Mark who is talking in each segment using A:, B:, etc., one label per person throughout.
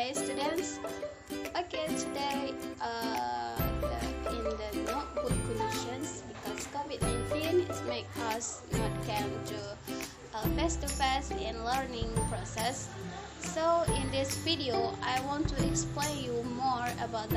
A: Okay, students. Okay, today in the not good conditions because COVID-19 is make us not come to face-to-face in learning process. So in this video, I want to explain you more about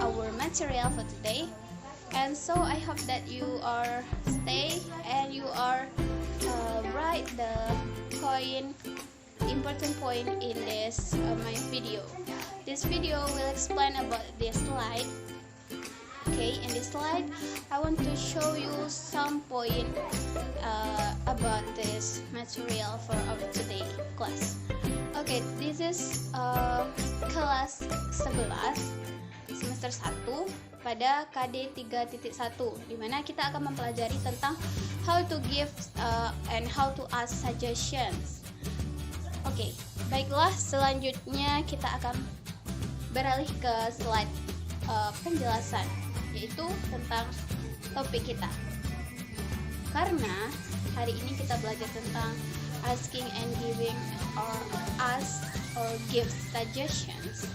A: our material for today. And so I hope that you are stay and you are write the important point in this my video. This video will explain about this slide. Okay, in this slide I want to show you some point about this material for our today class. Okay, this is kelas 11 semester 1 pada KD 3.1 di mana kita akan mempelajari tentang how to give and how to ask suggestions. Oke, baiklah, selanjutnya kita akan beralih ke slide penjelasan, yaitu tentang topik kita. Karena hari ini kita belajar tentang asking and giving or ask or give suggestions.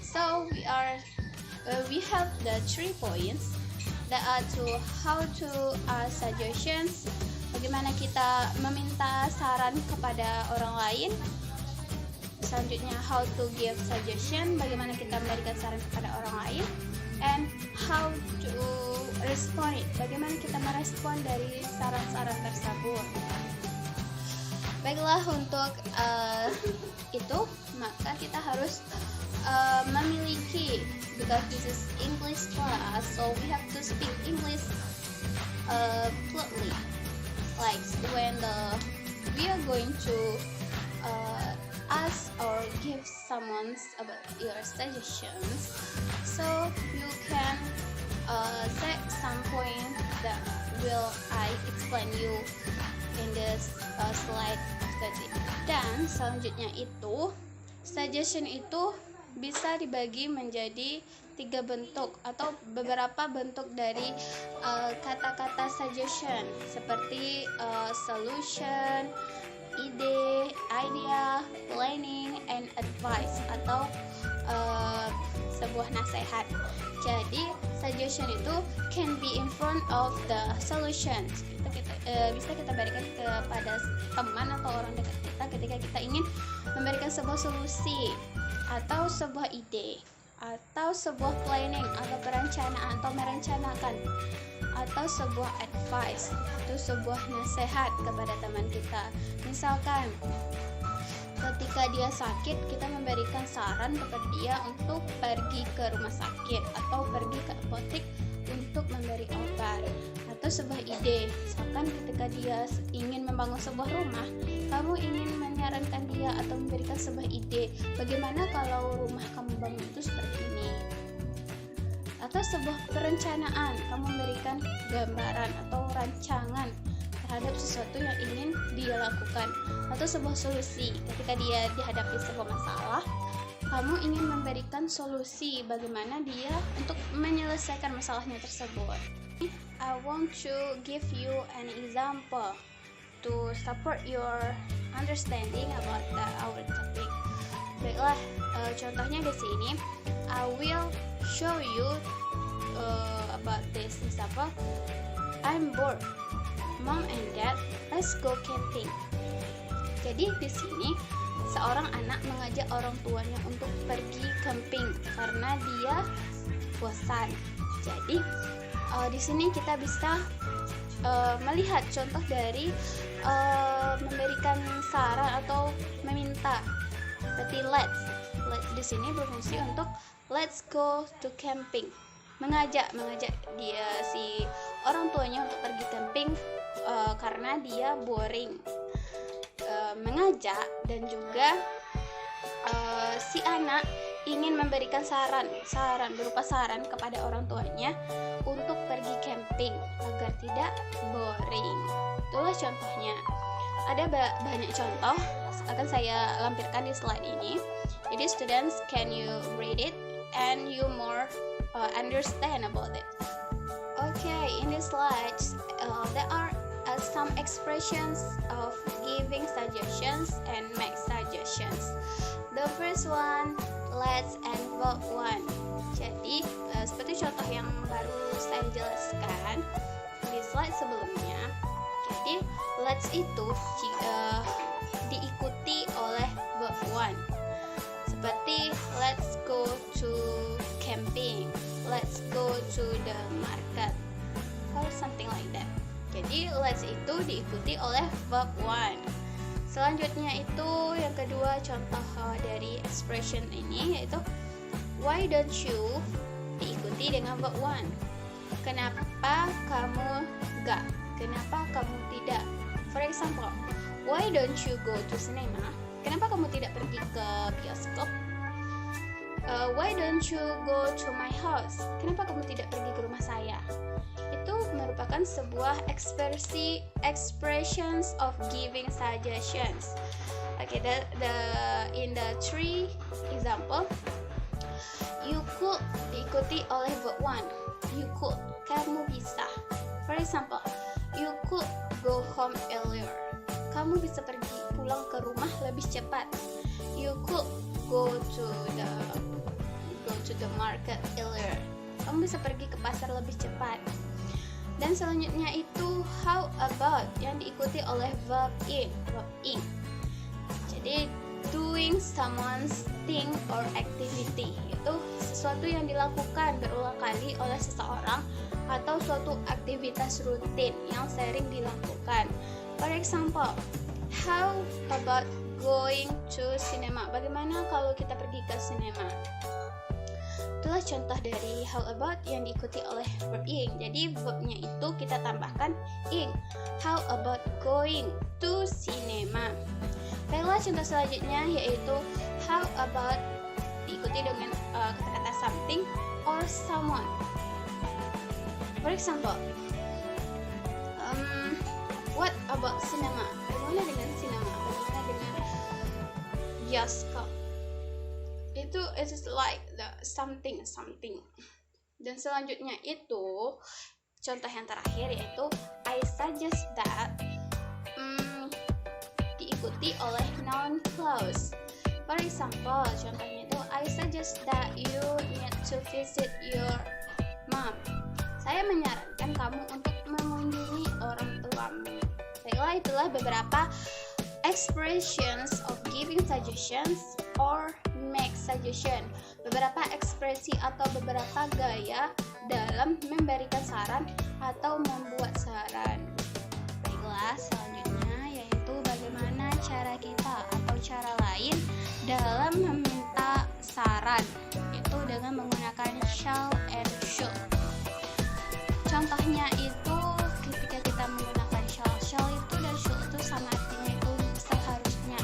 A: So we have the 3 points that are to how to ask suggestions. Bagaimana kita meminta saran kepada orang lain. Selanjutnya how to give suggestion, bagaimana kita memberikan saran kepada orang lain. And how to respond it, bagaimana kita merespon dari saran-saran tersebut. Baiklah, untuk itu maka kita harus memiliki, because this is English class, so we have to speak English fluently. Like when we are going to ask or give someone about your suggestions, so you can say some point that will I explain you in this slide tadi. Dan selanjutnya itu suggestion itu bisa dibagi menjadi 3 bentuk atau beberapa bentuk dari kata-kata suggestion, seperti solution, ide, idea, planning, and advice, atau sebuah nasihat. Jadi suggestion itu can be in front of the solutions. Bisa kita berikan kepada teman atau orang dekat kita ketika kita ingin memberikan sebuah solusi atau sebuah ide atau sebuah planning atau perencanaan atau merencanakan atau sebuah advice itu sebuah nasihat kepada teman kita. Misalkan ketika dia sakit, kita memberikan saran kepada dia untuk pergi ke rumah sakit atau pergi ke apotek untuk memberi obat. Atau sebuah ide, misalkan ketika dia ingin membangun sebuah rumah, kamu ingin menyarankan dia atau memberikan sebuah ide, bagaimana kalau rumah kamu bangun itu seperti ini. Atau sebuah perencanaan, kamu memberikan gambaran atau rancangan terhadap sesuatu yang ingin dia lakukan. Atau sebuah solusi, ketika dia dihadapi sebuah masalah, kamu ingin memberikan solusi bagaimana dia untuk menyelesaikan masalahnya tersebut. I want to give you an example to support your understanding about our topic. Baiklah, contohnya di sini. I will show you about this example. I'm bored. Mom and Dad, let's go camping. Jadi di sini seorang anak mengajak orang tuanya untuk pergi camping karena dia bosan. Jadi di sini kita bisa melihat contoh dari memberikan saran atau meminta. Seperti let's di sini berfungsi untuk let's go to camping. Mengajak dia si orang tuanya untuk pergi camping karena dia boring. Mengajak dan juga si anak ingin memberikan saran berupa saran kepada orang tuanya untuk pergi camping agar tidak boring. Itulah contohnya. Ada banyak contoh akan saya lampirkan di slide ini. Jadi students, can you read it and you more understand about it? Okay, in this slides there are some expressions of giving suggestions and make suggestions. The first one, let's and verb one. Jadi seperti contoh yang baru saya jelaskan di slide sebelumnya. Jadi let's itu diikuti oleh verb one. Seperti let's go to camping, let's go to the market, or something like that. Jadi let's itu diikuti oleh verb one. Selanjutnya itu yang kedua contoh dari expression ini yaitu why don't you diikuti dengan verb one. Kenapa kamu enggak? Kenapa kamu tidak? For example, why don't you go to cinema? Kenapa kamu tidak pergi ke bioskop? Why don't you go to my house? Kenapa kamu tidak pergi ke rumah saya? Itu merupakan sebuah expressions of giving suggestions. Okay, in the three example, you could diikuti oleh verb one. You could, kamu bisa. For example, you could go home earlier. Kamu bisa pergi pulang ke rumah lebih cepat. You could go to the market earlier. Kamu bisa pergi ke pasar lebih cepat. Dan selanjutnya itu how about yang diikuti oleh verb in. Jadi doing someone's thing or activity itu sesuatu yang dilakukan berulang kali oleh seseorang atau suatu aktivitas rutin yang sering dilakukan. For example, how about going to cinema? Bagaimana kalau kita pergi ke sinema? Itulah contoh dari how about yang diikuti oleh verb ing. Jadi verbnya itu kita tambahkan ing. How about going to cinema? Baiklah, contoh selanjutnya yaitu how about diikuti dengan kata-kata something or someone. For example, what about cinema? Bagaimana dengan sinema? Bagaimana dengan bioskop? Itu is like the something. Dan selanjutnya itu contoh yang terakhir yaitu I suggest that diikuti oleh noun clause. For example, contohnya itu I suggest that you need to visit your mom. Saya menyarankan kamu untuk mengunjungi orang tuamu. Baiklah, itulah beberapa expressions of giving suggestions or make suggestion. Beberapa ekspresi atau beberapa gaya dalam memberikan saran atau membuat saran. Baiklah, selanjutnya yaitu bagaimana cara kita atau cara lain dalam meminta saran, itu dengan menggunakan shall and should. Contohnya itu ketika kita menggunakan shall itu dan should itu sama artinya itu seharusnya.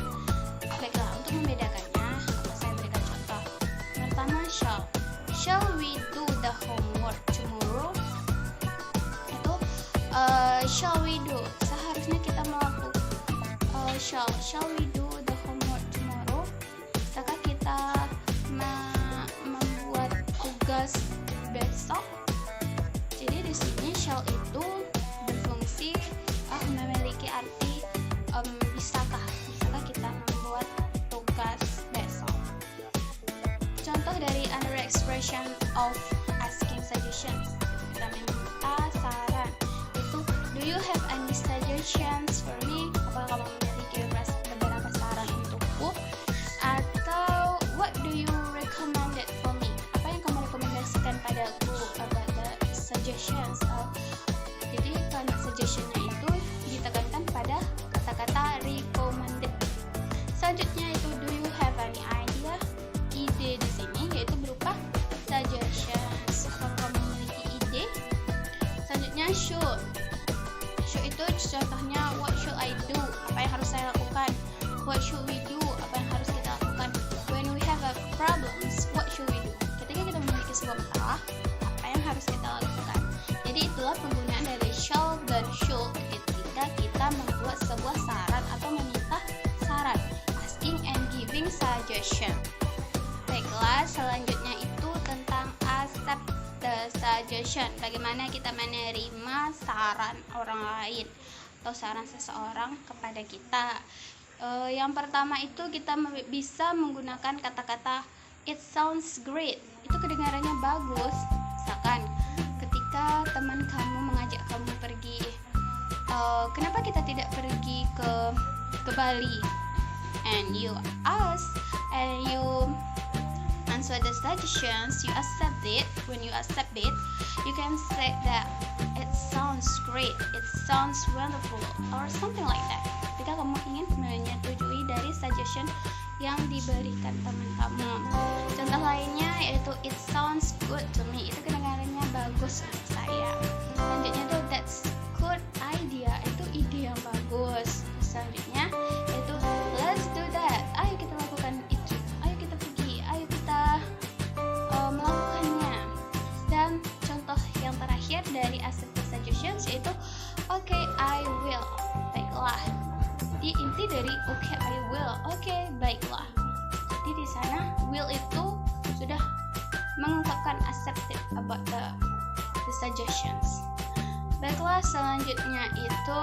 A: Baiklah, untuk membedakannya saya berikan contoh. Pertama, shall we do the homework tomorrow? Itu shall we do, seharusnya kita melakukan shall we do the homework tomorrow? Bisakah kita membuat tugas besok? Jadi di sini shall itu berfungsi memiliki arti bisakah kita membuat tugas besok. Contoh dari another expression of asking suggestions, kita meminta saran, itu do you have any suggestions for me? Apakah kamu memiliki beberapa saran untukku? Atau what do you recommend it for me? Apa yang kamu rekomendasikan padaku about the suggestions of. Jadi kalimat suggestionnya itu ditekankan pada kata-kata recommended. Selanjutnya itu do you have any idea? Ide di sini yaitu berupa suggestions. Kalau kamu memiliki ide. Selanjutnya should itu contohnya what should I do? Apa yang harus saya lakukan? What should we do? Apa yang harus kita lakukan? When we have a problems, what should we do? Ketika kita memiliki sebuah masalah, apa yang harus kita lakukan? Jadi itulah penggunaan dari shall dan should ketika kita membuat sebuah saran atau meminta saran, asking and giving suggestion. Baiklah, selanjutnya itu tentang accept the suggestion. Bagaimana kita menerima saran orang lain. atau saran seseorang kepada kita. Yang pertama itu kita bisa menggunakan kata-kata it sounds great. Itu kedengarannya bagus. Misalkan ketika teman kamu mengajak kamu pergi, kenapa kita tidak pergi ke Bali? And you ask and you answer the suggestions, you accept it. When you accept it, you can say that it sounds great, it sounds wonderful, or something like that. Ketika kamu ingin menyetujui dari suggestion yang diberikan teman kamu. Contoh lainnya yaitu it sounds good to me. Itu kedengarannya bagus untuk saya. Selanjutnya tuh that's good idea. Itu ide yang bagus. Selanjutnya yaitu let's do that. Ayo kita lakukan itu. Ayo kita pergi. Ayo kita melakukannya. Dan contoh yang terakhir dari accept the suggestions yaitu okay, I will. Baiklah. Jadi inti dari okay, I will. Okay, baiklah. Jadi di sana will itu sudah mengungkapkan accepted about the suggestions. Baiklah, selanjutnya itu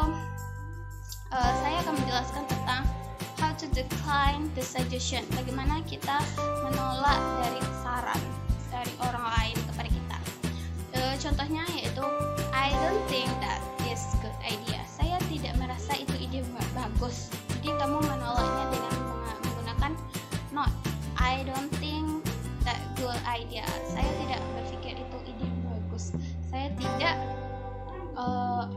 A: saya akan menjelaskan tentang how to decline the suggestion. Bagaimana kita menolak dari saran dari orang lain kepada kita. Contohnya yaitu I don't think that is good idea. Saya tidak merasa itu ide bagus. Jadi kamu menolaknya dengan menggunakan not. I don't think that good idea. Saya tidak berpikir itu ide bagus. Saya tidak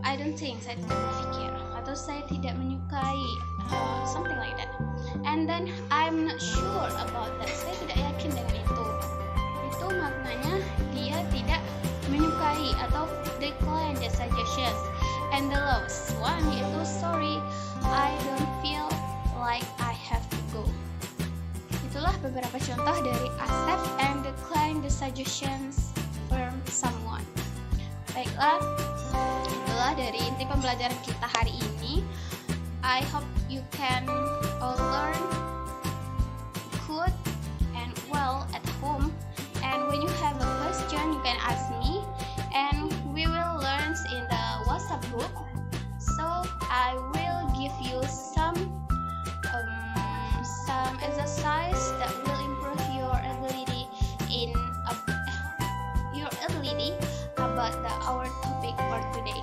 A: I don't think, saya tidak berpikir, atau saya tidak menyukai, something like that. And then I'm not sure about that. Saya tidak yakin dengan itu. Itu maknanya dia tidak menyukai atau decline the suggestions. And the last one yaitu sorry, I don't feel like I have to go. Itulah beberapa contoh dari accept and decline the suggestions from someone. Baiklah, itulah dari inti pembelajaran kita hari ini. I hope you can learn good and well at home. And when you have a question, you can ask me. And we will learn in the WhatsApp group. So I will give you some exercise that will improve your ability about our topic for today.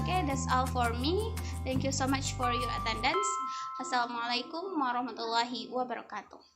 A: Okay, that's all for me. Thank you so much for your attendance. Assalamualaikum warahmatullahi wabarakatuh.